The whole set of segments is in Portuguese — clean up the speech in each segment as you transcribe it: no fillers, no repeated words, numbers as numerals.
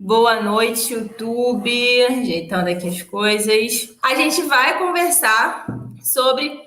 Boa noite, YouTube. Ajeitando aqui as coisas. A gente vai conversar sobre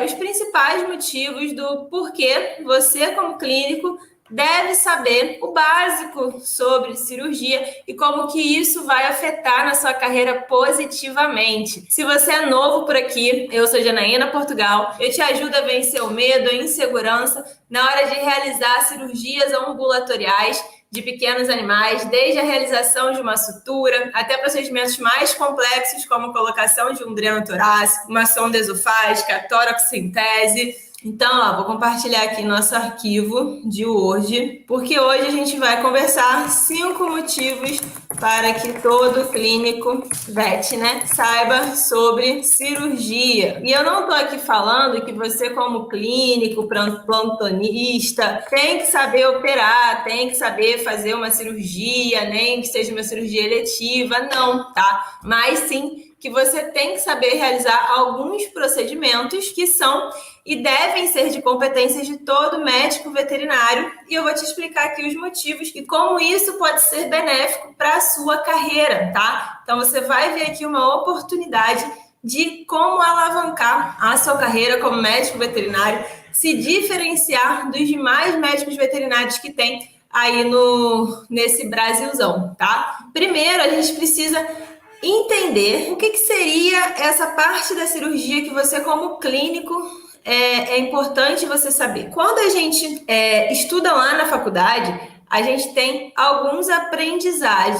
os principais motivos do porquê você, como clínico, deve saber o básico sobre cirurgia e como que isso vai afetar na sua carreira positivamente. Se você é novo por aqui, eu sou Janaína Portugal. Eu te ajudo a vencer o medo, a insegurança na hora de realizar cirurgias ambulatoriais de pequenos animais, desde a realização de uma sutura até procedimentos mais complexos, como a colocação de um dreno torácico, uma sonda esofágica, a toraxentese. Então, vou compartilhar aqui nosso arquivo de Word, porque hoje a gente vai conversar 5 motivos para que todo clínico VET, saiba sobre cirurgia. E eu não estou aqui falando que você, como clínico, plantonista, tem que saber operar, tem que saber fazer uma cirurgia, nem que seja uma cirurgia eletiva, não, tá? Mas sim que você tem que saber realizar alguns procedimentos que são e devem ser de competências de todo médico veterinário, e eu vou te explicar aqui os motivos e como isso pode ser benéfico para a sua carreira, tá? Então você vai ver aqui uma oportunidade de como alavancar a sua carreira como médico veterinário, se diferenciar dos demais médicos veterinários que tem aí nesse Brasilzão, tá? Primeiro, a gente precisa entender o que seria essa parte da cirurgia que você, como clínico, é importante você saber. Quando a gente estuda lá na faculdade, a gente tem alguns aprendizados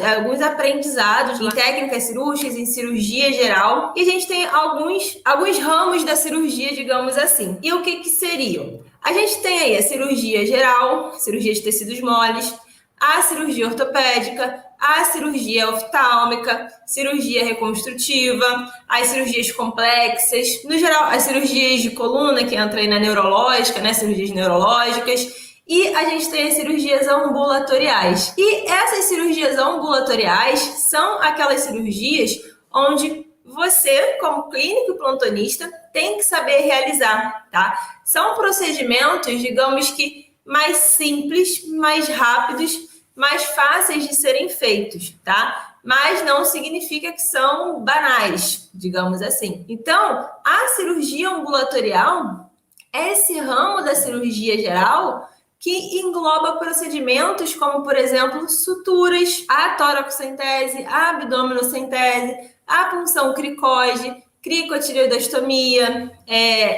em técnicas cirúrgicas, em cirurgia geral, e a gente tem alguns ramos da cirurgia, digamos assim. E o que seriam? A gente tem aí a cirurgia geral, cirurgia de tecidos moles, a cirurgia ortopédica, a cirurgia oftálmica, cirurgia reconstrutiva, as cirurgias complexas, no geral, as cirurgias de coluna, que entra aí na neurológica, cirurgias neurológicas, e a gente tem as cirurgias ambulatoriais. E essas cirurgias ambulatoriais são aquelas cirurgias onde você, como clínico plantonista, tem que saber realizar, tá? São procedimentos, digamos que mais simples, mais rápidos, mais fáceis de serem feitos, tá? Mas não significa que são banais, digamos assim. Então, a cirurgia ambulatorial é esse ramo da cirurgia geral que engloba procedimentos como, por exemplo, suturas, a toraxentese, a abdominocentese, a punção cricóide, cricotireoidostomia,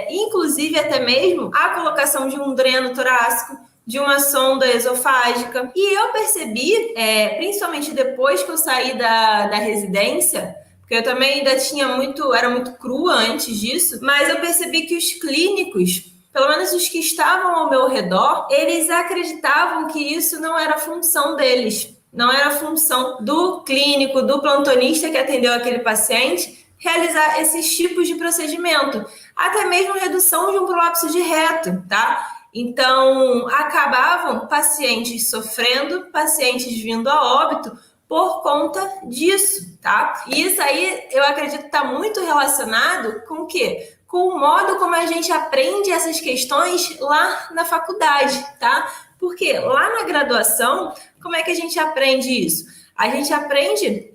inclusive até mesmo a colocação de um dreno torácico, de uma sonda esofágica. E eu percebi, principalmente depois que eu saí da residência, porque eu também ainda era muito crua antes disso, mas eu percebi que os clínicos, pelo menos os que estavam ao meu redor, eles acreditavam que isso não era função deles, não era função do clínico, do plantonista que atendeu aquele paciente, realizar esses tipos de procedimento, até mesmo redução de um prolapso de reto, tá? Então, acabavam pacientes sofrendo, pacientes vindo a óbito por conta disso, tá? E isso aí, eu acredito que está muito relacionado com o quê? Com o modo como a gente aprende essas questões lá na faculdade, tá? Porque lá na graduação, como é que a gente aprende isso? A gente aprende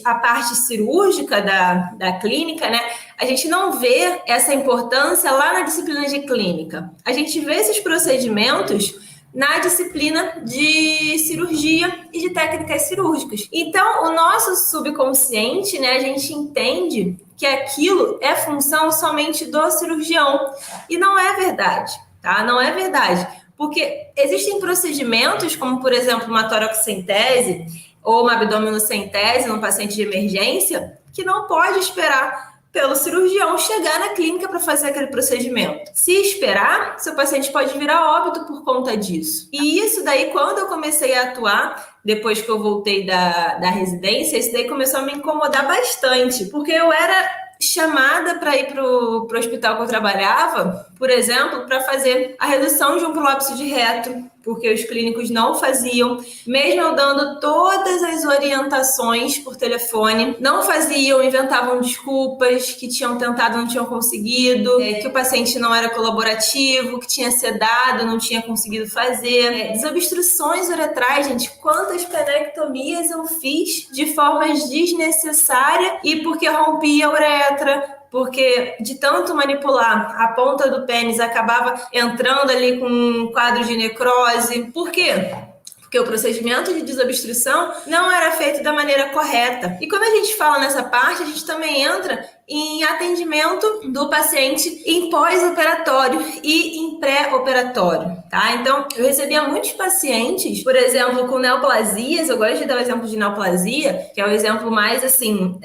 a parte cirúrgica da clínica, A gente não vê essa importância lá na disciplina de clínica. A gente vê esses procedimentos na disciplina de cirurgia e de técnicas cirúrgicas. Então, o nosso subconsciente, a gente entende que aquilo é função somente do cirurgião. E não é verdade, tá? Não é verdade. Porque existem procedimentos, como, por exemplo, uma toraxentese ou uma abdominocentese num paciente de emergência, que não pode esperar pelo cirurgião chegar na clínica para fazer aquele procedimento. Se esperar, seu paciente pode vir a óbito por conta disso. E isso daí, quando eu comecei a atuar, depois que eu voltei da residência, isso daí começou a me incomodar bastante, porque eu era chamada para ir para o hospital que eu trabalhava, por exemplo, para fazer a redução de um prolapso de reto, porque os clínicos não faziam, mesmo eu dando todas as orientações por telefone, não faziam, inventavam desculpas, que tinham tentado, não tinham conseguido, que o paciente não era colaborativo, que tinha sedado, não tinha conseguido fazer. Desobstruções uretrais, gente, quantas penectomias eu fiz de formas desnecessárias e porque rompia a uretra, porque de tanto manipular, a ponta do pênis acabava entrando ali com um quadro de necrose. Por quê? Porque o procedimento de desobstrução não era feito da maneira correta. E quando a gente fala nessa parte, a gente também entra em atendimento do paciente em pós-operatório e em pré-operatório, tá? Então, eu recebia muitos pacientes, por exemplo, com neoplasias. Eu gosto de dar o exemplo de neoplasia, que é o exemplo mais, assim,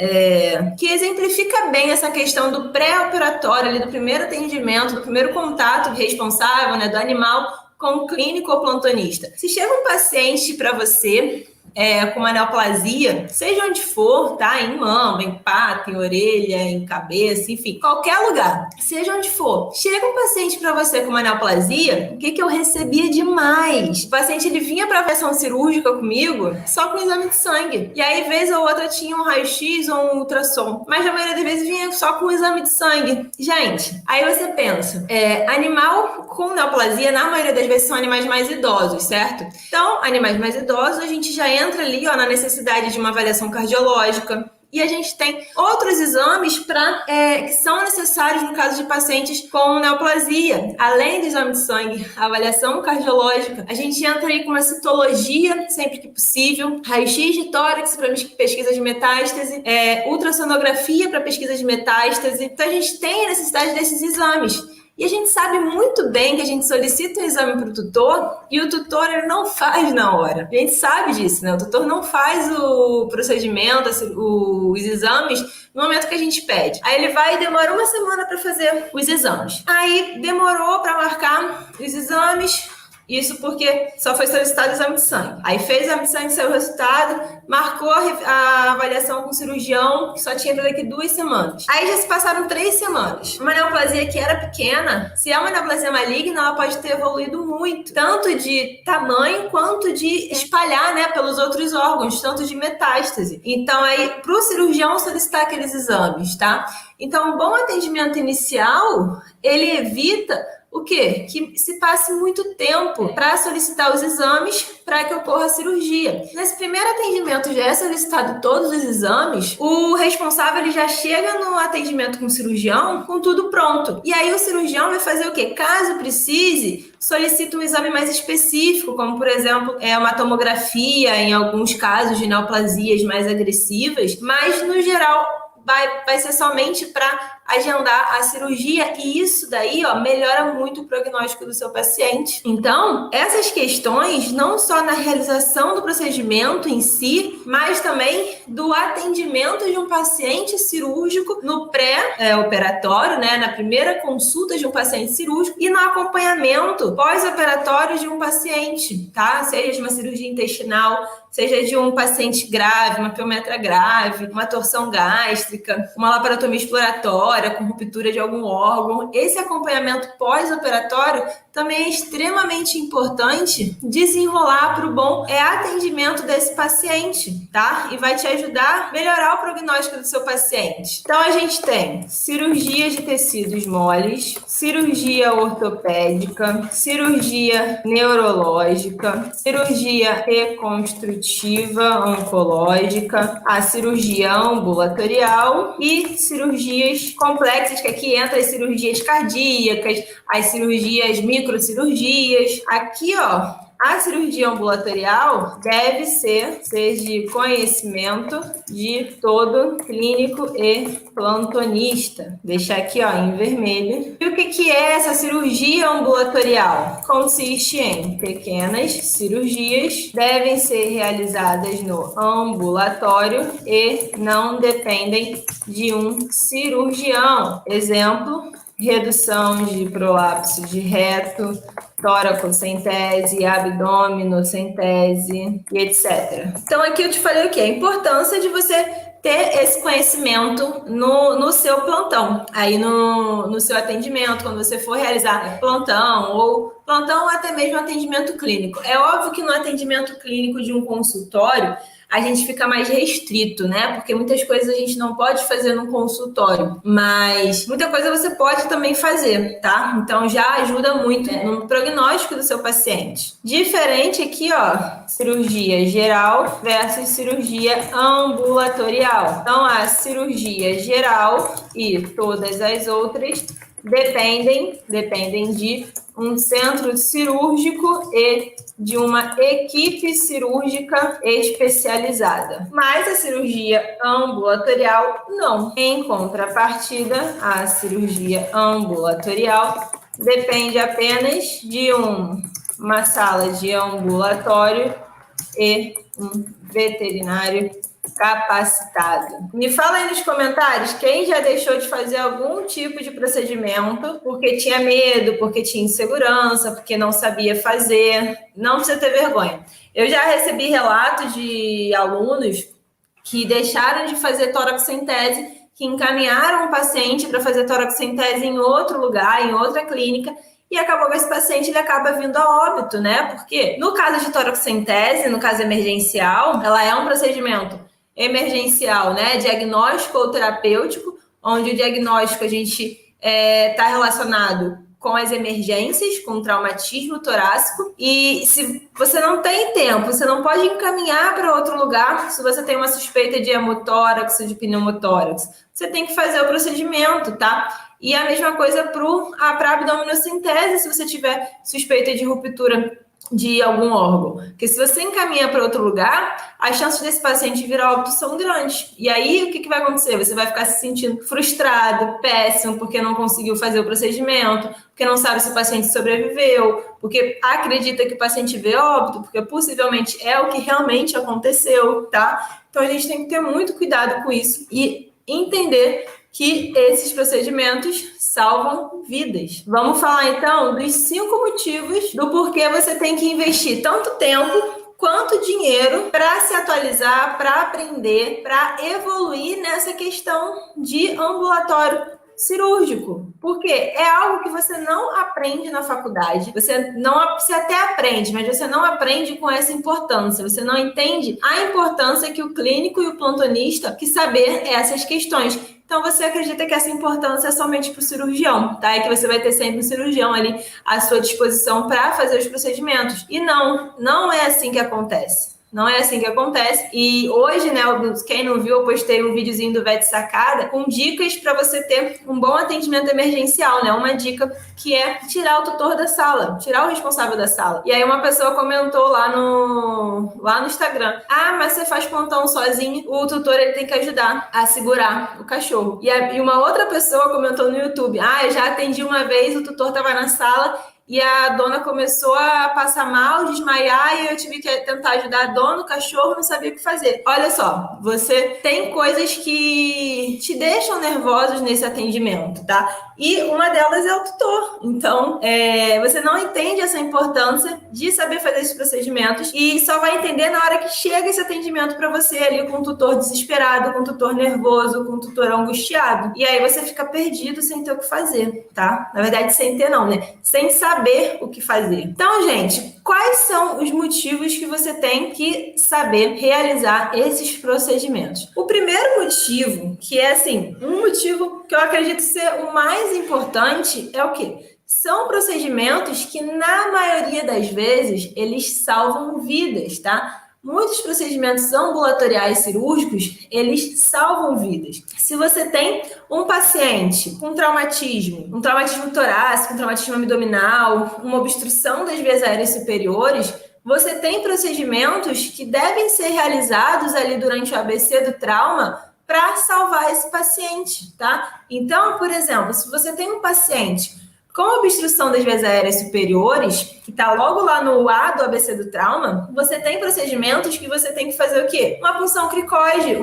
que exemplifica bem essa questão do pré-operatório, ali, do primeiro atendimento, do primeiro contato responsável, né, do animal com o clínico ou plantonista. Se chega um paciente para você com uma neoplasia, seja onde for, tá? Em mama, em pata, em orelha, em cabeça, enfim, qualquer lugar, seja onde for. Chega um paciente para você com uma neoplasia, o que eu recebia demais? O paciente, ele vinha para avaliação cirúrgica comigo só com exame de sangue. E aí, vez ou outra, tinha um raio-x ou um ultrassom. Mas, na maioria das vezes, vinha só com exame de sangue. Gente, aí você pensa, animal com neoplasia, na maioria das vezes, são animais mais idosos, certo? Então, animais mais idosos, a gente já entra ali, na necessidade de uma avaliação cardiológica. E a gente tem outros exames que são necessários no caso de pacientes com neoplasia. Além do exame de sangue, a avaliação cardiológica, a gente entra aí com uma citologia, sempre que possível, raio-x de tórax para pesquisa de metástase, ultrassonografia para pesquisa de metástase. Então, a gente tem a necessidade desses exames. E a gente sabe muito bem que a gente solicita um exame para o tutor e o tutor ele não faz na hora. A gente sabe disso, né? O tutor não faz o procedimento, os exames no momento que a gente pede. Aí ele vai e demora uma semana para fazer os exames. Aí demorou para marcar os exames. Isso porque só foi solicitado o exame de sangue. Aí fez o exame de sangue, saiu o resultado, marcou a avaliação com o cirurgião, que só tinha daqui 2 semanas. Aí já se passaram 3 semanas. Uma neoplasia que era pequena, se é uma neoplasia maligna, ela pode ter evoluído muito, tanto de tamanho quanto de espalhar, né, pelos outros órgãos, tanto de metástase. Então, aí, para o cirurgião solicitar aqueles exames, tá? Então, um bom atendimento inicial, ele evita o quê? Que se passe muito tempo para solicitar os exames para que ocorra a cirurgia. Nesse primeiro atendimento já é solicitado todos os exames, o responsável ele já chega no atendimento com o cirurgião com tudo pronto. E aí o cirurgião vai fazer o quê? Caso precise, solicita um exame mais específico, como por exemplo, uma tomografia em alguns casos de neoplasias mais agressivas, mas no geral vai ser somente para agendar a cirurgia, e isso daí, melhora muito o prognóstico do seu paciente. Então, essas questões, não só na realização do procedimento em si, mas também do atendimento de um paciente cirúrgico no pré-operatório, né, na primeira consulta de um paciente cirúrgico e no acompanhamento pós-operatório de um paciente, tá? Seja de uma cirurgia intestinal, seja de um paciente grave, uma piometra grave, uma torção gástrica, uma laparotomia exploratória, com ruptura de algum órgão. Esse acompanhamento pós-operatório também é extremamente importante desenrolar para o bom atendimento desse paciente, tá? E vai te ajudar a melhorar o prognóstico do seu paciente. Então, a gente tem cirurgia de tecidos moles, cirurgia ortopédica, cirurgia neurológica, cirurgia reconstrutiva oncológica, a cirurgia ambulatorial e cirurgias complexas, que aqui entra as cirurgias cardíacas, as cirurgias microcirurgias. Aqui, a cirurgia ambulatorial deve ser de conhecimento de todo clínico e plantonista. Deixar aqui, em vermelho. E o que é essa cirurgia ambulatorial? Consiste em pequenas cirurgias, devem ser realizadas no ambulatório e não dependem de um cirurgião. Exemplo: redução de prolapso de reto, toracocentese, abdominocentese e etc. Então, aqui eu te falei o quê? A importância de você ter esse conhecimento no seu plantão, aí no seu atendimento, quando você for realizar plantão ou até mesmo atendimento clínico. É óbvio que no atendimento clínico de um consultório, a gente fica mais restrito, né? Porque muitas coisas a gente não pode fazer no consultório, mas muita coisa você pode também fazer, tá? Então já ajuda muito no prognóstico do seu paciente. Diferente aqui, ó, cirurgia geral versus cirurgia ambulatorial. Então a cirurgia geral e todas as outras dependem de um centro cirúrgico e de uma equipe cirúrgica especializada. Mas a cirurgia ambulatorial não. Em contrapartida, a cirurgia ambulatorial depende apenas de uma sala de ambulatório e um veterinário capacitado. Me fala aí nos comentários quem já deixou de fazer algum tipo de procedimento porque tinha medo, porque tinha insegurança, porque não sabia fazer. Não precisa ter vergonha. Eu já recebi relatos de alunos que deixaram de fazer tórax-centese, que encaminharam o paciente para fazer tórax-centese em outro lugar, em outra clínica, e acabou que esse paciente ele acaba vindo a óbito, né? Porque no caso de tórax-centese, no caso emergencial, ela é um procedimento emergencial, né? Diagnóstico ou terapêutico, onde o diagnóstico a gente está relacionado com as emergências, com o traumatismo torácico. E se você não tem tempo, você não pode encaminhar para outro lugar se você tem uma suspeita de hemotórax ou de pneumotórax. Você tem que fazer o procedimento, tá? E a mesma coisa para abdominocentese, se você tiver suspeita de ruptura de algum órgão. Porque se você encaminha para outro lugar, as chances desse paciente virar óbito são grandes. E aí, o que vai acontecer? Você vai ficar se sentindo frustrado, péssimo, porque não conseguiu fazer o procedimento, porque não sabe se o paciente sobreviveu, porque acredita que o paciente veio óbito, porque possivelmente é o que realmente aconteceu, tá? Então, a gente tem que ter muito cuidado com isso e entender que esses procedimentos salvam vidas. Vamos falar então dos 5 motivos do porquê você tem que investir tanto tempo quanto dinheiro para se atualizar, para aprender, para evoluir nessa questão de ambulatório cirúrgico, porque é algo que você não aprende na faculdade, você até aprende, mas você não aprende com essa importância, você não entende a importância que o clínico e o plantonista que saber essas questões. Então, você acredita que essa importância é somente para o cirurgião, tá? E que você vai ter sempre um cirurgião ali à sua disposição para fazer os procedimentos. E não é assim que acontece. Não é assim que acontece. E hoje, né, quem não viu, eu postei um videozinho do Vet Sacada com dicas para você ter um bom atendimento emergencial, né? Uma dica que é tirar o tutor da sala, tirar o responsável da sala. E aí uma pessoa comentou lá no Instagram: ah, mas você faz plantão sozinho, o tutor ele tem que ajudar a segurar o cachorro. E uma outra pessoa comentou no YouTube: ah, eu já atendi uma vez, o tutor estava na sala e a dona começou a passar mal, desmaiar, e eu tive que tentar ajudar a dona, o cachorro não sabia o que fazer. Olha só, você tem coisas que te deixam nervosos nesse atendimento, tá? E uma delas é o tutor. Então, você não entende essa importância de saber fazer esses procedimentos e só vai entender na hora que chega esse atendimento para você ali com o tutor desesperado, com o tutor nervoso, com o tutor angustiado. E aí você fica perdido sem ter o que fazer, tá? Na verdade, sem ter não, né? Sem saber o que fazer. Então, gente, quais são os motivos que você tem que saber realizar esses procedimentos? O primeiro motivo, que é assim, um motivo que eu acredito ser o mais importante, é o quê? São procedimentos que, na maioria das vezes, eles salvam vidas, tá? Muitos procedimentos ambulatoriais cirúrgicos, eles salvam vidas. Se você tem um paciente com um traumatismo torácico, um traumatismo abdominal, uma obstrução das vias aéreas superiores, você tem procedimentos que devem ser realizados ali durante o ABC do trauma para salvar esse paciente, tá? Então, por exemplo, se você tem um paciente com obstrução das vias aéreas superiores, que está logo lá no A do ABC do trauma, você tem procedimentos que você tem que fazer o quê? Uma punção cricoide,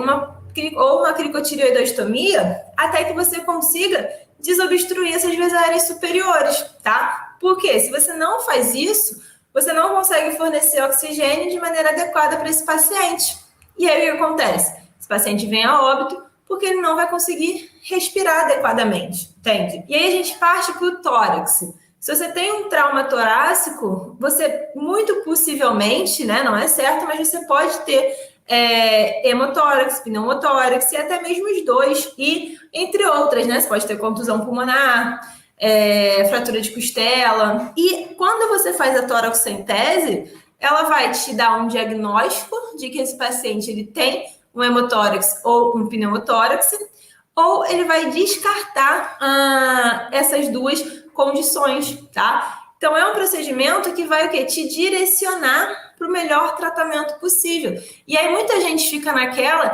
ou uma cricotireoidostomia, até que você consiga desobstruir essas vias aéreas superiores, tá? Porque se você não faz isso, você não consegue fornecer oxigênio de maneira adequada para esse paciente. E aí o que acontece? Esse paciente vem a óbito porque ele não vai conseguir respirar adequadamente, entende? E aí a gente parte para o tórax. Se você tem um trauma torácico, você muito possivelmente, né, não é certo, mas você pode ter hemotórax, pneumotórax e até mesmo os dois, e entre outras, né? Você pode ter contusão pulmonar, fratura de costela. E quando você faz a toracocentese, ela vai te dar um diagnóstico de que esse paciente ele tem um hemotórax ou um pneumotórax, ou ele vai descartar essas duas condições, tá? Então, é um procedimento que vai o quê? Te direcionar para o melhor tratamento possível. E aí, muita gente fica naquela,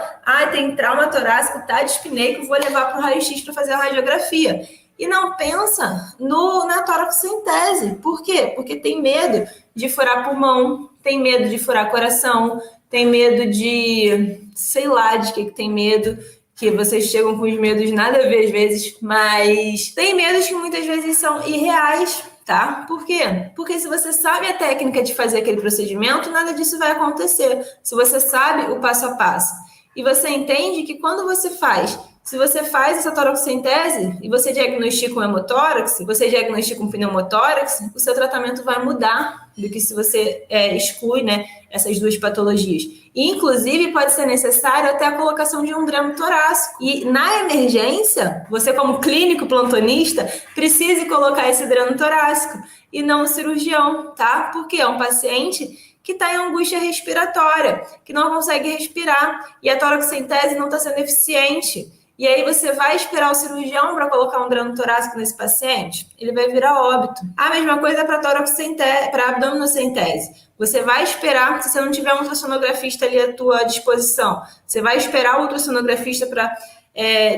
tem trauma torácico, tá dispneico, vou levar para o raio-x para fazer a radiografia. E não pensa na toracocentese. Por quê? Porque tem medo de furar pulmão, tem medo de furar coração, tem medo de, sei lá, de que tem medo, que vocês chegam com os medos nada a ver às vezes, mas tem medos que muitas vezes são irreais, tá? Por quê? Porque se você sabe a técnica de fazer aquele procedimento, nada disso vai acontecer. Se você sabe o passo a passo. E você entende que quando você faz, se você faz essa toracocentese e você diagnostica um hemotórax, você diagnostica um pneumotórax, o seu tratamento vai mudar do que se você exclui, né, essas duas patologias. E, inclusive, pode ser necessário até a colocação de um dreno torácico. E, na emergência, você como clínico plantonista, precise colocar esse dreno torácico e não o cirurgião, tá? Porque é um paciente que está em angústia respiratória, que não consegue respirar, e a toracocentese não está sendo eficiente. E aí você vai esperar o cirurgião para colocar um dreno torácico nesse paciente? Ele vai virar óbito. A mesma coisa para toracocentese, para abdominocentese. Você vai esperar, se você não tiver um ultrassonografista ali à tua disposição, você vai esperar o ultrassonografista para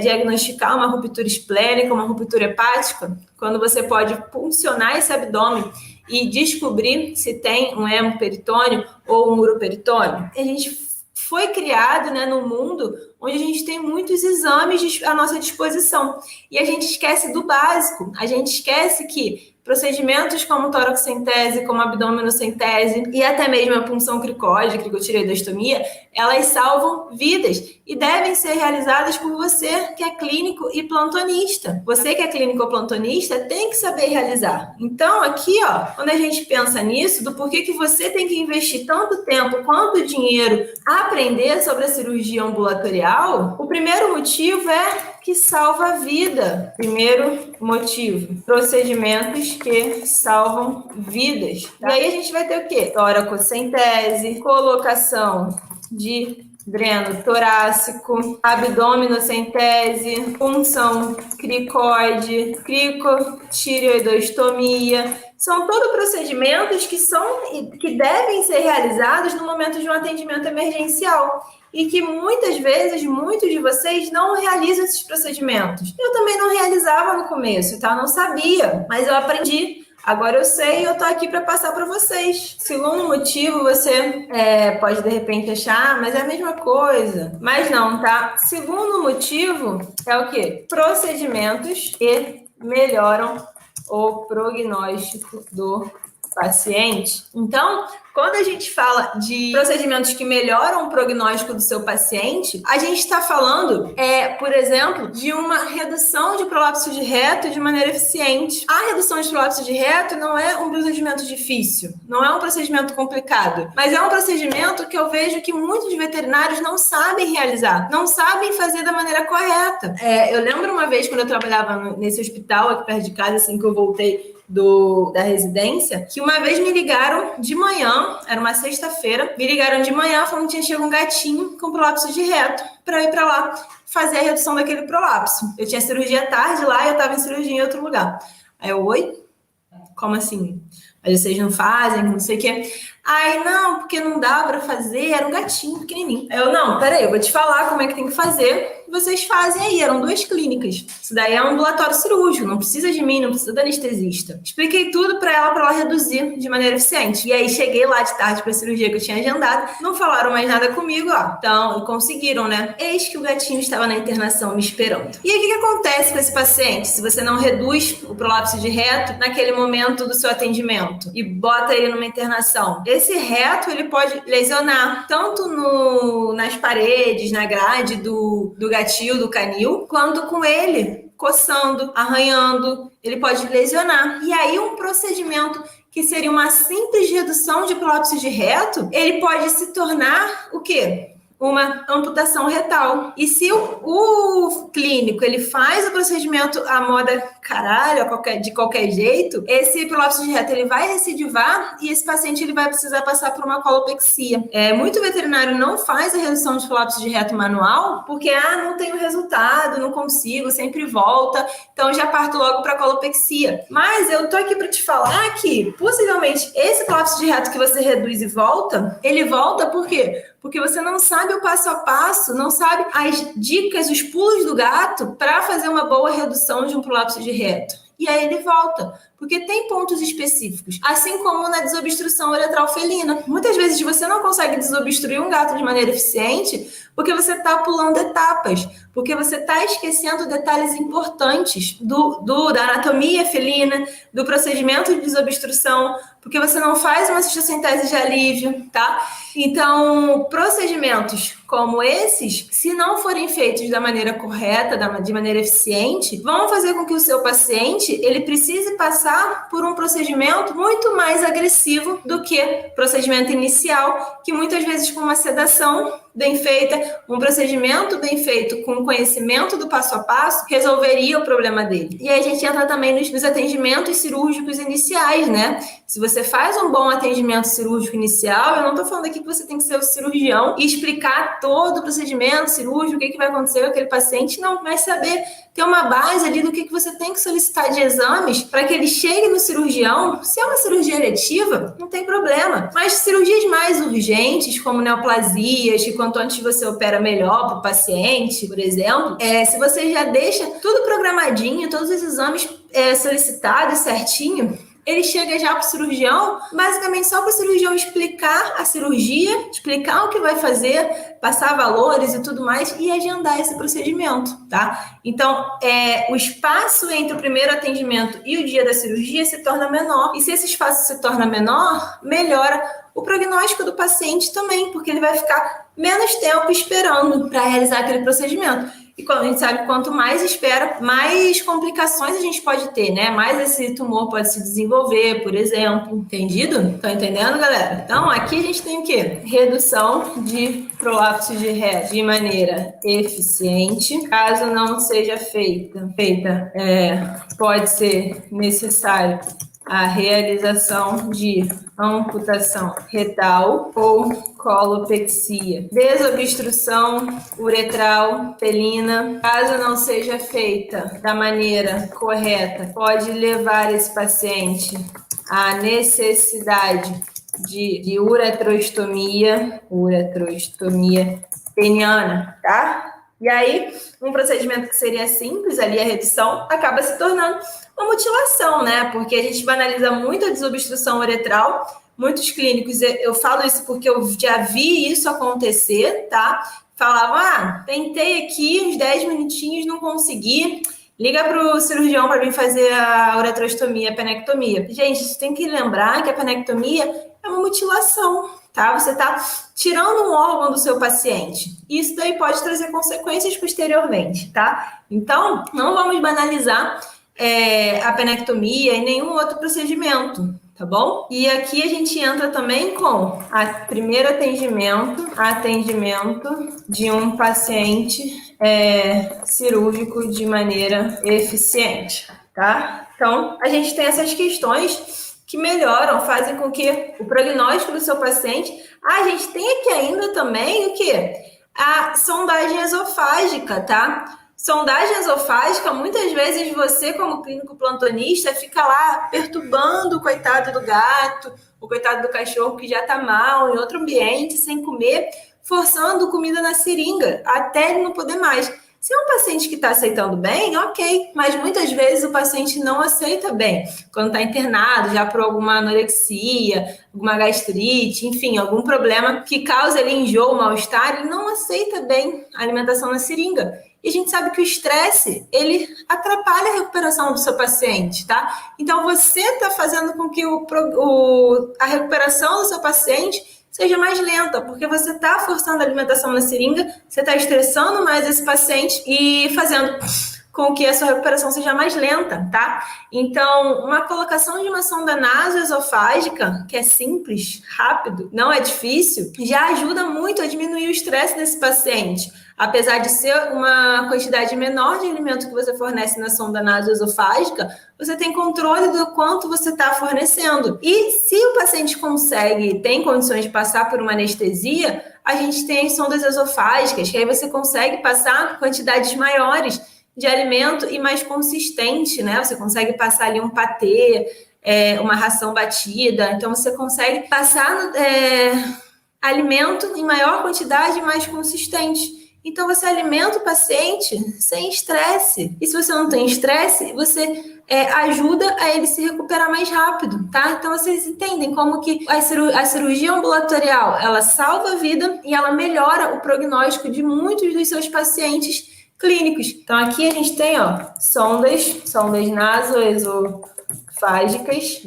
diagnosticar uma ruptura esplênica, uma ruptura hepática, quando você pode puncionar esse abdômen e descobrir se tem um hemoperitônio ou um uroperitônio. A gente foi criado, né, no mundo onde a gente tem muitos exames à nossa disposição. E a gente esquece do básico. A gente esquece que procedimentos como toracocentese, como abdominocentese e até mesmo a punção cricóide, cricotireoidostomia, elas salvam vidas e devem ser realizadas por você que é clínico e plantonista. Você que é clínico ou plantonista tem que saber realizar. Então, aqui, ó, quando a gente pensa nisso, do porquê que você tem que investir tanto tempo quanto dinheiro a aprender sobre a cirurgia ambulatorial, o primeiro motivo é que salva a vida. Primeiro motivo, procedimentos que salvam vidas. Tá? E aí a gente vai ter o quê? Toracocentese, colocação de dreno torácico, abdominocentese, punção cricoide, cricotireoidostomia. São todos procedimentos que devem ser realizados no momento de um atendimento emergencial. E que muitas vezes, muitos de vocês não realizam esses procedimentos. Eu também não realizava no começo, tá? Eu não sabia, mas eu aprendi. Agora eu sei e eu tô aqui para passar para vocês. Segundo motivo, você pode de repente achar, mas é a mesma coisa. Mas não, tá? Segundo motivo é o quê? Procedimentos que melhoram o prognóstico do paciente. Então, quando a gente fala de procedimentos que melhoram o prognóstico do seu paciente, a gente está falando, por exemplo, de uma redução de prolapso de reto de maneira eficiente. A redução de prolapso de reto não é um procedimento difícil, não é um procedimento complicado, mas é um procedimento que eu vejo que muitos veterinários não sabem realizar, não sabem fazer da maneira correta. Eu lembro uma vez, quando eu trabalhava nesse hospital aqui perto de casa, assim que eu voltei da residência, que uma vez me ligaram de manhã, era uma sexta-feira, me ligaram de manhã falando que tinha chegado um gatinho com prolapso de reto para ir para lá fazer a redução daquele prolapso. Eu tinha cirurgia à tarde lá e eu estava em cirurgia em outro lugar. Aí eu, oi? Como assim? Mas vocês não fazem, não sei o quê. Aí, não, porque não dá para fazer, era um gatinho pequenininho. Aí eu, não, peraí, eu vou te falar como é que tem que fazer que vocês fazem aí. Eram 2 clínicas. Isso daí é um ambulatório cirúrgico, não precisa de mim, não precisa da anestesista. Expliquei tudo para ela reduzir de maneira eficiente. E aí cheguei lá de tarde para a cirurgia que eu tinha agendado, não falaram mais nada comigo, ó. Então, conseguiram, né? Eis que o gatinho estava na internação me esperando. E aí, o que acontece com esse paciente se você não reduz o prolapso de reto naquele momento do seu atendimento e bota ele numa internação? Esse reto, ele pode lesionar tanto nas paredes, na grade do gatil, do canil, quanto com ele coçando, arranhando, ele pode lesionar. E aí, um procedimento que seria uma simples redução de prolapso de reto, ele pode se tornar o quê? Uma amputação retal. E se o clínico ele faz o procedimento à moda caralho, de qualquer jeito, esse prolapso de reto ele vai recidivar e esse paciente ele vai precisar passar por uma colopexia. Muito veterinário não faz a redução de prolapso de reto manual porque não tenho resultado, não consigo, sempre volta, então já parto logo para colopexia. Mas eu tô aqui para te falar que possivelmente esse prolapso de reto que você reduz e volta, ele volta por quê? Porque você não sabe o passo a passo, não sabe as dicas, os pulos do gato para fazer uma boa redução de um prolapso de reto. E aí ele volta, porque tem pontos específicos, assim como na desobstrução uretral felina. Muitas vezes você não consegue desobstruir um gato de maneira eficiente porque você está pulando etapas, porque você está esquecendo detalhes importantes da anatomia felina, do procedimento de desobstrução, porque você não faz uma cistocentese de alívio, tá? Então, procedimentos como esses, se não forem feitos da maneira correta, de maneira eficiente, vão fazer com que o seu paciente ele precise passar por um procedimento muito mais agressivo do que o procedimento inicial, que muitas vezes com uma sedação bem feita, um procedimento bem feito com conhecimento do passo a passo, resolveria o problema dele. E aí a gente entra também nos atendimentos cirúrgicos iniciais, né? Se você faz um bom atendimento cirúrgico inicial, eu não tô falando aqui que você tem que ser o cirurgião e explicar todo o procedimento cirúrgico, o que vai acontecer com aquele paciente, não, vai saber ter uma base ali do que você tem que solicitar de exames para que ele chegue no cirurgião. Se é uma cirurgia eletiva, não tem problema. Mas cirurgias mais urgentes, como neoplasias, que quanto antes você opera melhor para o paciente, por exemplo, se você já deixa tudo programadinho, todos os exames solicitados certinho, ele chega já para o cirurgião, basicamente só para o cirurgião explicar a cirurgia, explicar o que vai fazer, passar valores e tudo mais e agendar esse procedimento, tá? Então, o espaço entre o primeiro atendimento e o dia da cirurgia se torna menor. E se esse espaço se torna menor, melhora o prognóstico do paciente também, porque ele vai ficar menos tempo esperando para realizar aquele procedimento. E a gente sabe que quanto mais espera, mais complicações a gente pode ter, né? Mais esse tumor pode se desenvolver, por exemplo. Entendido? Estão entendendo, galera? Então, aqui a gente tem o quê? Redução de prolapso de reto de maneira eficiente. Caso não seja feita, pode ser necessário a realização de amputação retal ou colopexia, desobstrução uretral felina. Caso não seja feita da maneira correta, pode levar esse paciente à necessidade de uretrostomia peniana, tá? E aí, um procedimento que seria simples ali, a redução, acaba se tornando uma mutilação, né? Porque a gente banaliza muito a desobstrução uretral. Muitos clínicos, eu falo isso porque eu já vi isso acontecer, tá? Falavam, tentei aqui uns 10 minutinhos, não consegui. Liga para o cirurgião para vir fazer a uretrostomia, a penectomia. Gente, você tem que lembrar que a penectomia é uma mutilação, tá? Você está tirando um órgão do seu paciente. Isso daí pode trazer consequências posteriormente, tá? Então, não vamos banalizar a penectomia e nenhum outro procedimento, tá bom? E aqui a gente entra também com o primeiro atendimento de um paciente cirúrgico de maneira eficiente, tá? Então, a gente tem essas questões que melhoram, fazem com que o prognóstico do seu paciente... a gente tem aqui ainda também o quê? A sondagem esofágica, tá? Sondagem esofágica, muitas vezes você, como clínico plantonista, fica lá perturbando o coitado do gato, o coitado do cachorro que já tá mal, em outro ambiente, sem comer, forçando comida na seringa, até ele não poder mais. Se é um paciente que está aceitando bem, ok, mas muitas vezes o paciente não aceita bem. Quando está internado, já por alguma anorexia, alguma gastrite, enfim, algum problema que causa ele enjoo, mal-estar, ele não aceita bem a alimentação na seringa. E a gente sabe que o estresse, ele atrapalha a recuperação do seu paciente, tá? Então, você está fazendo com que a recuperação do seu paciente seja mais lenta, porque você está forçando a alimentação na seringa, você está estressando mais esse paciente e fazendo com que a sua recuperação seja mais lenta, tá? Então, uma colocação de uma sonda nasoesofágica, que é simples, rápido, não é difícil, já ajuda muito a diminuir o estresse desse paciente. Apesar de ser uma quantidade menor de alimento que você fornece na sonda nasoesofágica, você tem controle do quanto você está fornecendo. E se o paciente tem condições de passar por uma anestesia, a gente tem as sondas esofágicas, que aí você consegue passar quantidades maiores de alimento e mais consistente, né? Você consegue passar ali um patê, uma ração batida, então você consegue passar alimento em maior quantidade e mais consistente. Então, você alimenta o paciente sem estresse. E se você não tem estresse, você ajuda a ele se recuperar mais rápido, tá? Então, vocês entendem como que a cirurgia ambulatorial, ela salva a vida e ela melhora o prognóstico de muitos dos seus pacientes clínicos. Então, aqui a gente tem, sondas nasoesofágicas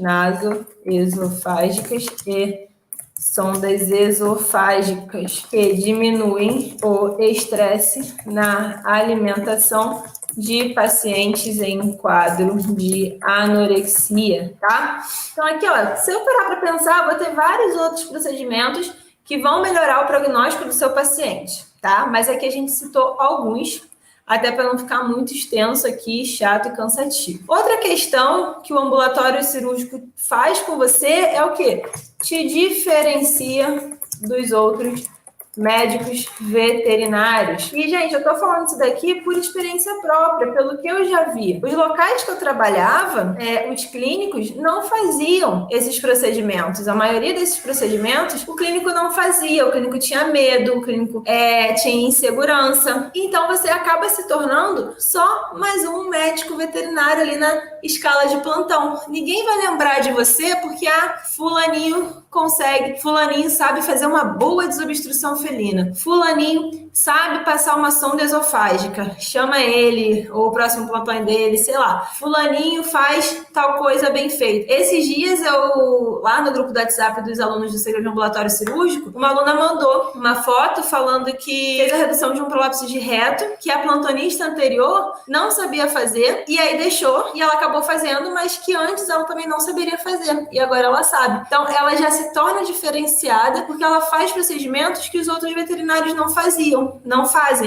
e sondas esofágicas que diminuem o estresse na alimentação de pacientes em quadro de anorexia, tá? Então aqui, se eu parar para pensar, vou ter vários outros procedimentos que vão melhorar o prognóstico do seu paciente, tá? Mas aqui a gente citou alguns, até para não ficar muito extenso aqui, chato e cansativo. Outra questão que o ambulatório cirúrgico faz com você é o quê? Te diferencia dos outros médicos veterinários. E, gente, eu tô falando isso daqui por experiência própria, pelo que eu já vi. Os locais que eu trabalhava, os clínicos não faziam esses procedimentos. A maioria desses procedimentos, o clínico não fazia. O clínico tinha medo, o clínico tinha insegurança. Então, você acaba se tornando só mais um médico veterinário ali na escala de plantão. Ninguém vai lembrar de você porque fulaninho sabe fazer uma boa desobstrução felina. Fulaninho sabe passar uma sonda esofágica. Chama ele, ou o próximo plantão dele, sei lá. Fulaninho faz tal coisa bem feita. Esses dias, lá no grupo do WhatsApp dos alunos do segredo ambulatório cirúrgico, uma aluna mandou uma foto falando que fez a redução de um prolapso de reto, que a plantonista anterior não sabia fazer, e aí deixou, e ela acabou fazendo, mas que antes ela também não saberia fazer, e agora ela sabe. Então, ela já se torna diferenciada porque ela faz procedimentos que os outros veterinários não fazem,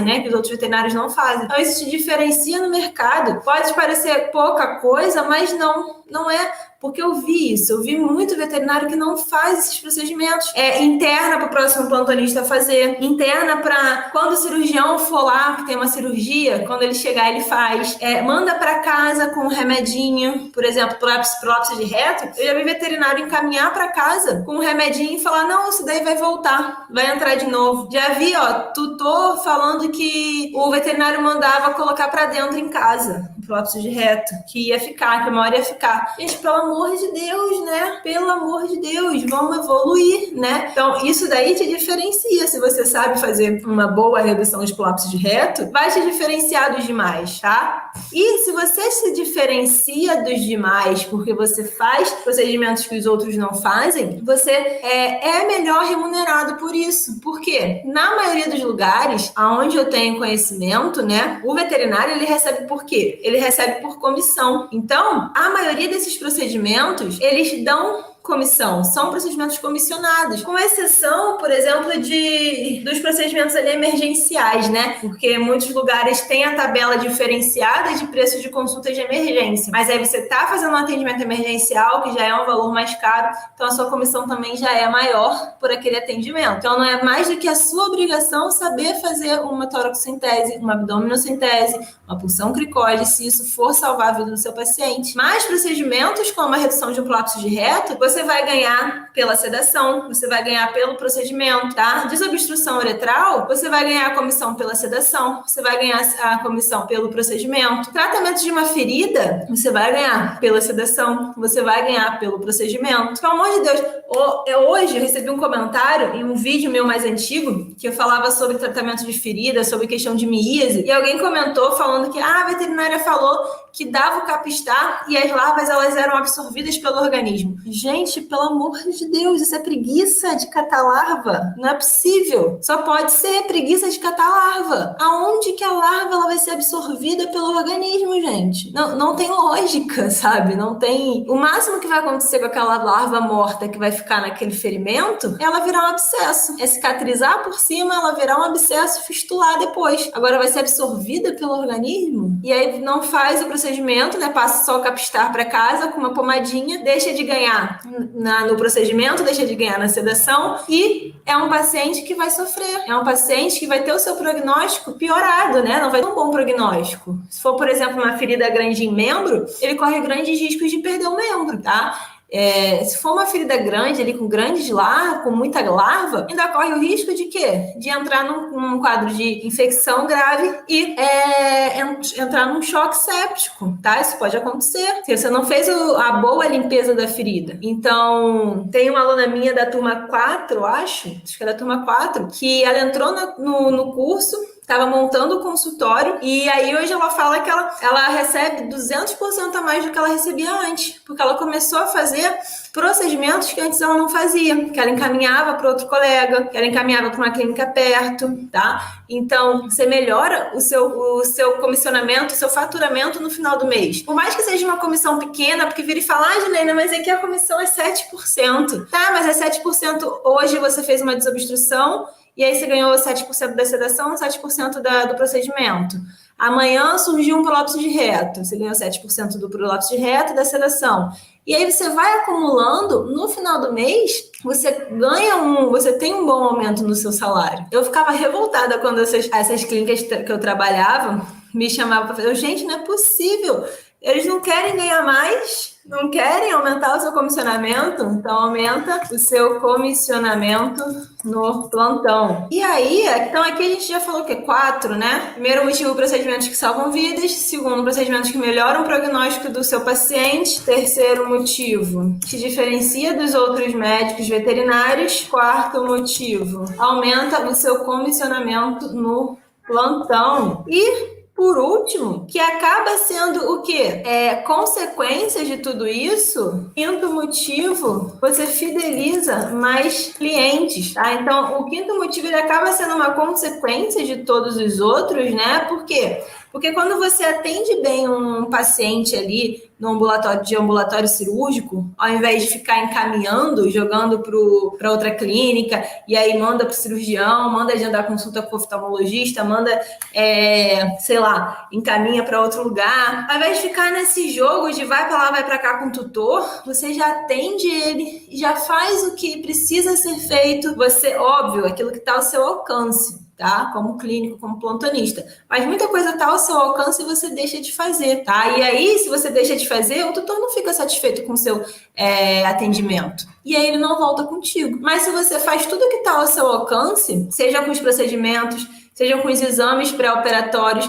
né? Que os outros veterinários não fazem. Então, isso te diferencia no mercado. Pode parecer pouca coisa, mas não é, porque eu vi muito veterinário que não faz esses procedimentos. Interna para o próximo plantonista fazer, interna para quando o cirurgião for lá, que tem uma cirurgia, quando ele chegar, ele faz. Manda para casa com um remedinho, por exemplo, prolapso de reto. Eu já vi veterinário encaminhar para casa com um remedinho e falar, não, isso daí vai voltar, vai entrar de novo. Já vi, tutor falando que o veterinário mandava colocar para dentro em casa, o prolapso de reto, que ia ficar, que uma hora ia ficar. Gente, pelo amor de Deus, né? Pelo amor de Deus, vamos evoluir, né? Então, isso daí te diferencia. Se você sabe fazer uma boa redução de prolapso de reto, vai te diferenciar dos demais, tá? E se você se diferencia dos demais porque você faz procedimentos que os outros não fazem, você é melhor remunerado por isso. Por quê? Na maioria dos lugares onde eu tenho conhecimento, né? O veterinário, ele recebe por quê? Ele recebe por comissão. Então, a maioria desses procedimentos, eles dão comissão, são procedimentos comissionados, com exceção, por exemplo, dos procedimentos ali emergenciais, né? Porque muitos lugares têm a tabela diferenciada de preço de consulta de emergência, mas aí você está fazendo um atendimento emergencial, que já é um valor mais caro, então a sua comissão também já é maior por aquele atendimento. Então não é mais do que a sua obrigação saber fazer uma toracocentese, uma abdominocentese, uma punção cricose, se isso for salvar a vida do seu paciente. Mas procedimentos como a redução de um prolapso de reto, você você vai ganhar pela sedação, você vai ganhar pelo procedimento, tá? Desobstrução uretral, você vai ganhar a comissão pela sedação, você vai ganhar a comissão pelo procedimento. Tratamento de uma ferida, você vai ganhar pela sedação, você vai ganhar pelo procedimento. Pelo amor de Deus, hoje eu recebi um comentário em um vídeo meu mais antigo, que eu falava sobre tratamento de ferida, sobre questão de miíase, e alguém comentou falando que a veterinária falou que dava o capistar e as larvas elas eram absorvidas pelo organismo. Gente, pelo amor de Deus, isso é preguiça de catar larva? Não é possível. Só pode ser preguiça de catar larva. Aonde que a larva ela vai ser absorvida pelo organismo, gente? Não tem lógica, sabe? Não tem... O máximo que vai acontecer com aquela larva morta que vai ficar naquele ferimento é ela virar um abscesso. É cicatrizar por cima, ela virar um abscesso e fistular depois. Agora vai ser absorvida pelo organismo? E aí não faz o procedimento, né? Passa só o capistar para casa com uma pomadinha, deixa de ganhar no procedimento, deixa de ganhar na sedação e é um paciente que vai sofrer. É um paciente que vai ter o seu prognóstico piorado, né? Não vai ter um bom prognóstico. Se for, por exemplo, uma ferida grande em membro, ele corre grandes riscos de perder o membro, tá? Se for uma ferida grande ali com grandes larvas, com muita larva, ainda corre o risco de quê? De entrar num quadro de infecção grave e entrar num choque séptico, tá? Isso pode acontecer se você não fez a boa limpeza da ferida. Então, tem uma aluna minha da turma 4, acho que é da turma 4, que ela entrou no curso, estava montando o consultório e aí hoje ela fala que ela recebe 200% a mais do que ela recebia antes, porque ela começou a fazer procedimentos que antes ela não fazia, que ela encaminhava para outro colega, que ela encaminhava para uma clínica perto, tá? Então, você melhora o seu comissionamento, o seu faturamento no final do mês. Por mais que seja uma comissão pequena, porque vira e fala, Juliana, mas aqui a comissão é 7%. Tá, mas é 7% hoje você fez uma desobstrução e aí você ganhou 7% da sedação, 7% do procedimento. Amanhã surgiu um prolapso de reto, você ganhou 7% do prolapso de reto e da sedação. E aí você vai acumulando, no final do mês, você tem um bom aumento no seu salário. Eu ficava revoltada quando essas clínicas que eu trabalhava me chamavam para fazer, gente, não é possível, eles não querem ganhar mais, não querem aumentar o seu comissionamento, então aumenta o seu comissionamento no plantão. E aí, então aqui a gente já falou que é 4, né? Primeiro motivo, procedimentos que salvam vidas. Segundo, procedimentos que melhoram o prognóstico do seu paciente. Terceiro motivo, te diferencia dos outros médicos veterinários. Quarto motivo, aumenta o seu comissionamento no plantão. E por último, que acaba sendo o quê? Consequência de tudo isso, quinto motivo, você fideliza mais clientes, tá? Então, o quinto motivo, ele acaba sendo uma consequência de todos os outros, né? Por quê? Porque quando você atende bem um paciente ali no ambulatório cirúrgico, ao invés de ficar encaminhando, jogando para outra clínica, e aí manda para o cirurgião, manda agendar consulta com o oftalmologista, manda, encaminha para outro lugar. Ao invés de ficar nesse jogo de vai para lá, vai para cá com o tutor, você já atende ele, já faz o que precisa ser feito. Você, óbvio, aquilo que está ao seu alcance, tá? Como clínico, como plantonista. Mas muita coisa está ao seu alcance e você deixa de fazer, tá? E aí, se você deixa de fazer, o tutor não fica satisfeito com o seu atendimento. E aí ele não volta contigo. Mas se você faz tudo que está ao seu alcance, seja com os procedimentos, seja com os exames pré-operatórios,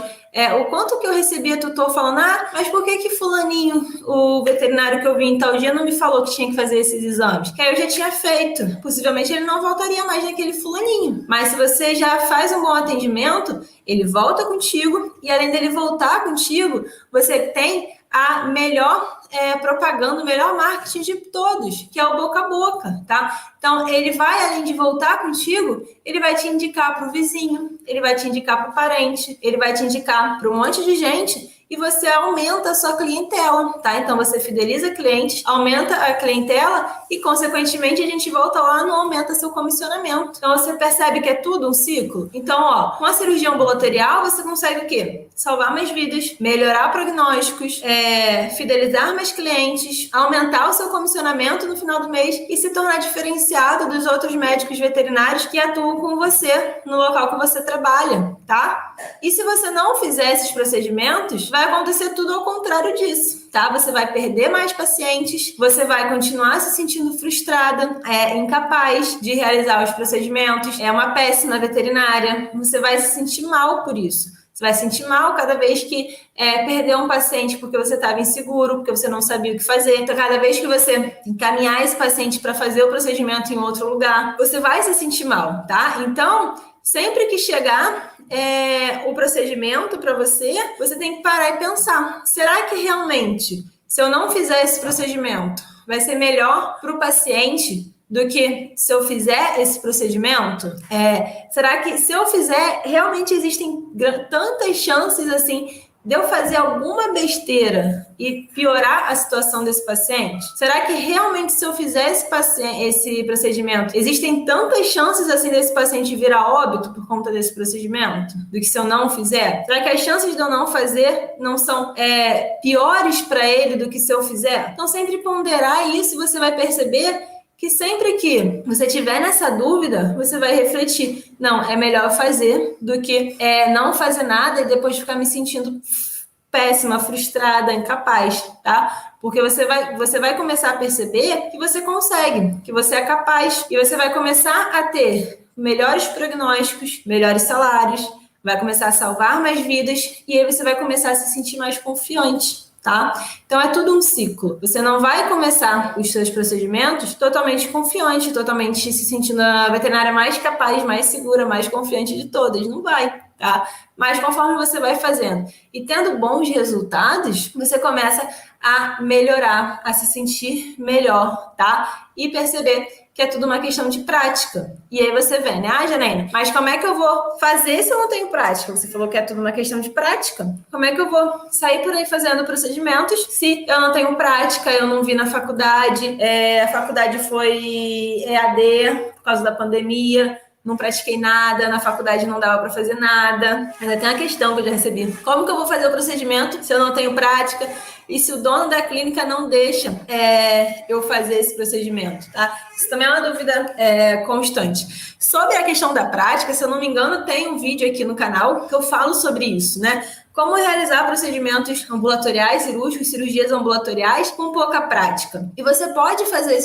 o quanto que eu recebia tutor falando, mas por que fulaninho, o veterinário que eu vi em tal dia, não me falou que tinha que fazer esses exames? Que aí eu já tinha feito. Possivelmente ele não voltaria mais naquele fulaninho. Mas se você já faz um bom atendimento, ele volta contigo e além dele voltar contigo, você tem a melhor propaganda, o melhor marketing de todos, que é o boca a boca, tá? Então, ele vai, além de voltar contigo, ele vai te indicar para o vizinho, ele vai te indicar para o parente, ele vai te indicar para um monte de gente e você aumenta a sua clientela, tá? Então, você fideliza clientes, aumenta a clientela e, consequentemente, a gente volta lá no aumenta seu comissionamento. Então, você percebe que é tudo um ciclo? Então, com a cirurgia ambulatorial, você consegue o quê? Salvar mais vidas, melhorar prognósticos, fidelizar mais clientes, aumentar o seu comissionamento no final do mês e se tornar diferenciado dos outros médicos veterinários que atuam com você no local que você trabalha, tá? E se você não fizer esses procedimentos, vai acontecer tudo ao contrário disso, tá? Você vai perder mais pacientes, você vai continuar se sentindo frustrada, incapaz de realizar os procedimentos, é uma péssima veterinária, você vai se sentir mal por isso. Você vai se sentir mal cada vez que perder um paciente porque você estava inseguro, porque você não sabia o que fazer. Então, cada vez que você encaminhar esse paciente para fazer o procedimento em outro lugar, você vai se sentir mal, tá? Então, sempre que chegar o procedimento para você, você tem que parar e pensar: será que realmente, se eu não fizer esse procedimento, vai ser melhor para o paciente do que se eu fizer esse procedimento? Será que se eu fizer, realmente existem tantas chances assim de eu fazer alguma besteira e piorar a situação desse paciente? Será que realmente se eu fizer esse procedimento, existem tantas chances assim desse paciente vir a óbito por conta desse procedimento do que se eu não fizer? Será que as chances de eu não fazer não são piores para ele do que se eu fizer? Então, sempre ponderar isso e você vai perceber que sempre que você tiver nessa dúvida, você vai refletir: não, é melhor fazer do que não fazer nada e depois ficar me sentindo péssima, frustrada, incapaz, tá? Porque você vai começar a perceber que você consegue, que você é capaz, e você vai começar a ter melhores prognósticos, melhores salários, vai começar a salvar mais vidas, e aí você vai começar a se sentir mais confiante. Tá? Então, é tudo um ciclo. Você não vai começar os seus procedimentos totalmente confiante, totalmente se sentindo a veterinária mais capaz, mais segura, mais confiante de todas. Não vai, tá? Mas conforme você vai fazendo e tendo bons resultados, você começa a melhorar, a se sentir melhor, tá? E perceber que é tudo uma questão de prática. E aí você vê, né? Janaína, mas como é que eu vou fazer se eu não tenho prática? Você falou que é tudo uma questão de prática. Como é que eu vou sair por aí fazendo procedimentos se eu não tenho prática, eu não vi na faculdade, a faculdade foi EAD por causa da pandemia, não pratiquei nada, na faculdade não dava para fazer nada. Ainda tem uma questão que eu já recebi: como que eu vou fazer o procedimento se eu não tenho prática e se o dono da clínica não deixa eu fazer esse procedimento, tá? Isso também é uma dúvida constante. Sobre a questão da prática, se eu não me engano, tem um vídeo aqui no canal que eu falo sobre isso, né? Como realizar procedimentos ambulatoriais, cirúrgicos, cirurgias ambulatoriais com pouca prática. E você pode fazer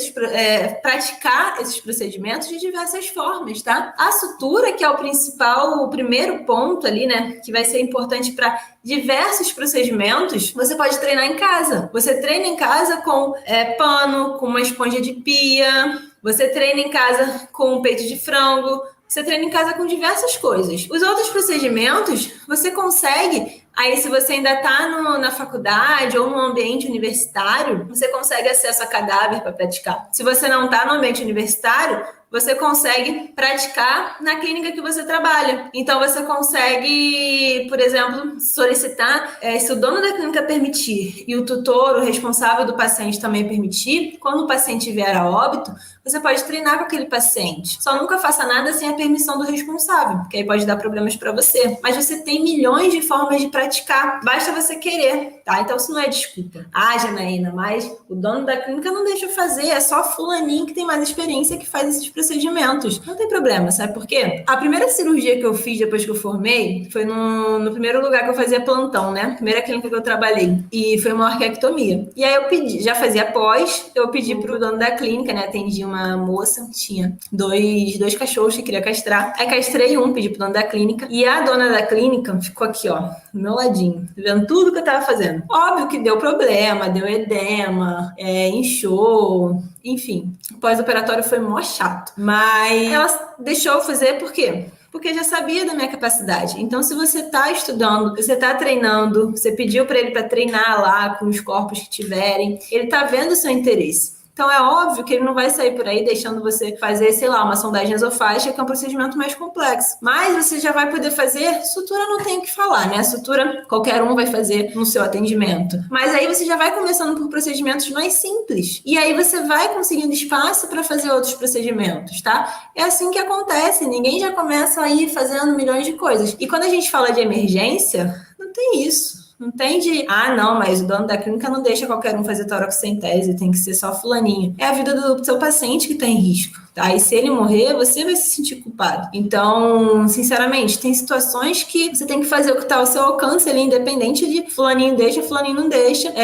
praticar esses procedimentos de diversas formas, tá? A sutura, que é o primeiro ponto ali, né, que vai ser importante para diversos procedimentos, você pode treinar em casa. Você treina em casa com pano, com uma esponja de pia, você treina em casa com um peito de frango, você treina em casa com diversas coisas. Os outros procedimentos, você consegue. Aí, se você ainda está na faculdade ou no ambiente universitário, você consegue acesso a cadáver para praticar. Se você não está no ambiente universitário, você consegue praticar na clínica que você trabalha. Então, você consegue, por exemplo, solicitar, se o dono da clínica permitir e o tutor, o responsável do paciente também permitir, quando o paciente vier a óbito, você pode treinar com aquele paciente. Só nunca faça nada sem a permissão do responsável, porque aí pode dar problemas para você. Mas você tem milhões de formas de praticar, basta você querer, tá? Então, isso não é desculpa. Janaína, mas o dono da clínica não deixa eu fazer, é só fulaninho que tem mais experiência que faz esses procedimentos. Não tem problema, sabe por quê? A primeira cirurgia que eu fiz depois que eu formei foi no primeiro lugar que eu fazia plantão, né? Primeira clínica que eu trabalhei. E foi uma orquiectomia. E aí eu pedi, já fazia pós, eu pedi pro dono da clínica, né? Atendi uma moça, tinha dois cachorros que queria castrar. Aí castrei um, pedi pro dono da clínica. E a dona da clínica ficou aqui, ó, do meu ladinho, vendo tudo que eu tava fazendo. Óbvio que deu problema, deu edema, inchou, enfim. O pós-operatório foi mó chato. Mas ela deixou eu fazer por quê? Porque já sabia da minha capacidade. Então, se você está estudando, você está treinando, você pediu para ele para treinar lá com os corpos que tiverem, ele está vendo o seu interesse. Então, é óbvio que ele não vai sair por aí deixando você fazer, sei lá, uma sondagem esofágica, que é um procedimento mais complexo. Mas você já vai poder fazer, sutura não tem o que falar, né? Sutura qualquer um vai fazer no seu atendimento. Mas aí você já vai começando por procedimentos mais simples. E aí você vai conseguindo espaço para fazer outros procedimentos, tá? É assim que acontece. Ninguém já começa aí fazendo milhões de coisas. E quando a gente fala de emergência, não tem isso. Não tem de, não, mas o dono da clínica não deixa qualquer um fazer toracocentese, tem que ser só fulaninho. É a vida do seu paciente que está em risco, tá? E se ele morrer, você vai se sentir culpado. Então, sinceramente, tem situações que você tem que fazer o que está ao seu alcance ali, independente de fulaninho deixa, fulaninho não deixa,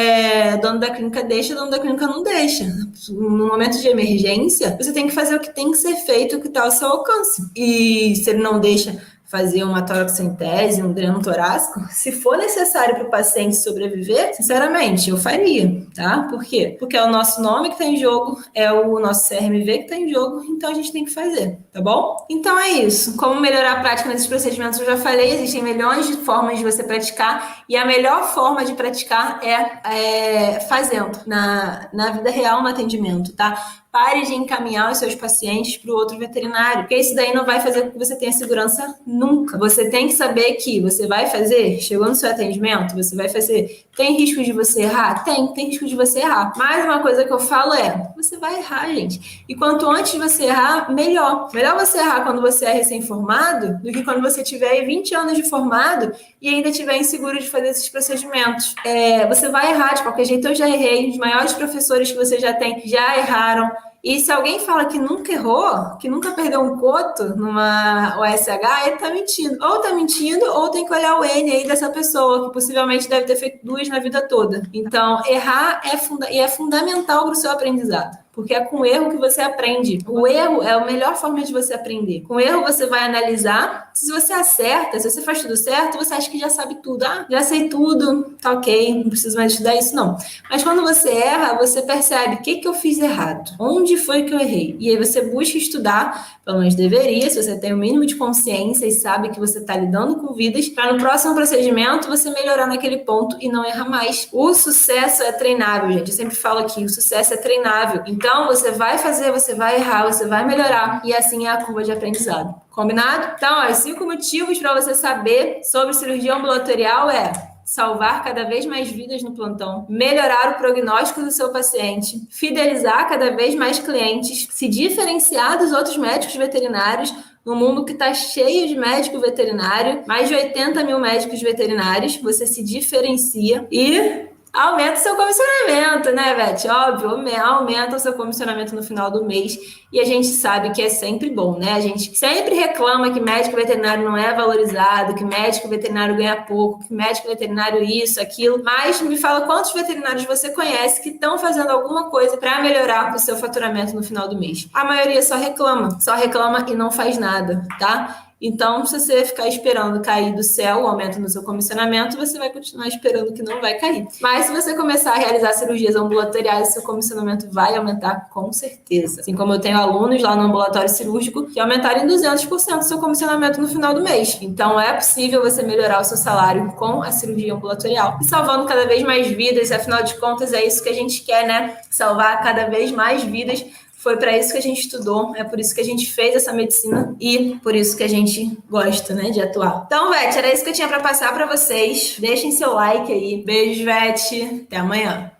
dono da clínica deixa, dono da clínica não deixa. No momento de emergência, você tem que fazer o que tem que ser feito, o que está ao seu alcance. E se ele não deixa fazer uma toracocentese, um dreno torácico, se for necessário para o paciente sobreviver, sinceramente, eu faria, tá? Por quê? Porque é o nosso nome que está em jogo, é o nosso CRMV que está em jogo, então a gente tem que fazer, tá bom? Então é isso. Como melhorar a prática nesses procedimentos, eu já falei, existem milhões de formas de você praticar, e a melhor forma de praticar é fazendo, na vida real, no atendimento, tá? Pare de encaminhar os seus pacientes para o outro veterinário, porque isso daí não vai fazer com que você tenha segurança nunca. Você tem que saber que você vai fazer, chegou no seu atendimento, você vai fazer. Tem risco de você errar? Tem risco de você errar. Mas uma coisa que eu falo você vai errar, gente. E quanto antes você errar, melhor. Melhor você errar quando você é recém-formado do que quando você tiver 20 anos de formado e ainda estiver inseguro de fazer esses procedimentos. Você vai errar de qualquer jeito. Eu já errei. Os maiores professores que você já tem já erraram. E se alguém fala que nunca errou, que nunca perdeu um coto numa OSH, ele tá mentindo. Ou tá mentindo, ou tem que olhar o N aí dessa pessoa, que possivelmente deve ter feito 2 na vida toda. Então, errar é fundamental para o seu aprendizado. Porque é com o erro que você aprende. O erro é a melhor forma de você aprender. Com o erro, você vai analisar. Se você acerta, se você faz tudo certo, você acha que já sabe tudo. Já sei tudo, tá ok, não preciso mais estudar isso, não. Mas quando você erra, você percebe o que eu fiz errado. Onde foi que eu errei? E aí você busca estudar, pelo menos deveria, se você tem o mínimo de consciência e sabe que você está lidando com vidas, para no próximo procedimento você melhorar naquele ponto e não errar mais. O sucesso é treinável, gente. Eu sempre falo aqui, o sucesso é treinável. Então, você vai fazer, você vai errar, você vai melhorar. E assim é a curva de aprendizado. Combinado? Então, os 5 motivos para você saber sobre cirurgia ambulatorial salvar cada vez mais vidas no plantão, melhorar o prognóstico do seu paciente, fidelizar cada vez mais clientes, se diferenciar dos outros médicos veterinários no mundo que está cheio de médico veterinário, mais de 80 mil médicos veterinários, você se diferencia e aumenta o seu comissionamento, né, Beth? Óbvio, aumenta o seu comissionamento no final do mês e a gente sabe que é sempre bom, né? A gente sempre reclama que médico veterinário não é valorizado, que médico veterinário ganha pouco, que médico veterinário isso, aquilo, mas me fala quantos veterinários você conhece que estão fazendo alguma coisa para melhorar o seu faturamento no final do mês. A maioria só reclama e não faz nada, tá? Então, se você ficar esperando cair do céu o aumento no seu comissionamento, você vai continuar esperando que não vai cair. Mas se você começar a realizar cirurgias ambulatoriais, seu comissionamento vai aumentar com certeza. Assim como eu tenho alunos lá no ambulatório cirúrgico que aumentaram em 200% o seu comissionamento no final do mês. Então, é possível você melhorar o seu salário com a cirurgia ambulatorial e salvando cada vez mais vidas. Afinal de contas, é isso que a gente quer, né? Salvar cada vez mais vidas. Foi para isso que a gente estudou, é por isso que a gente fez essa medicina e por isso que a gente gosta, né, de atuar. Então, Vete, era isso que eu tinha para passar para vocês. Deixem seu like aí. Beijo, Vete. Até amanhã.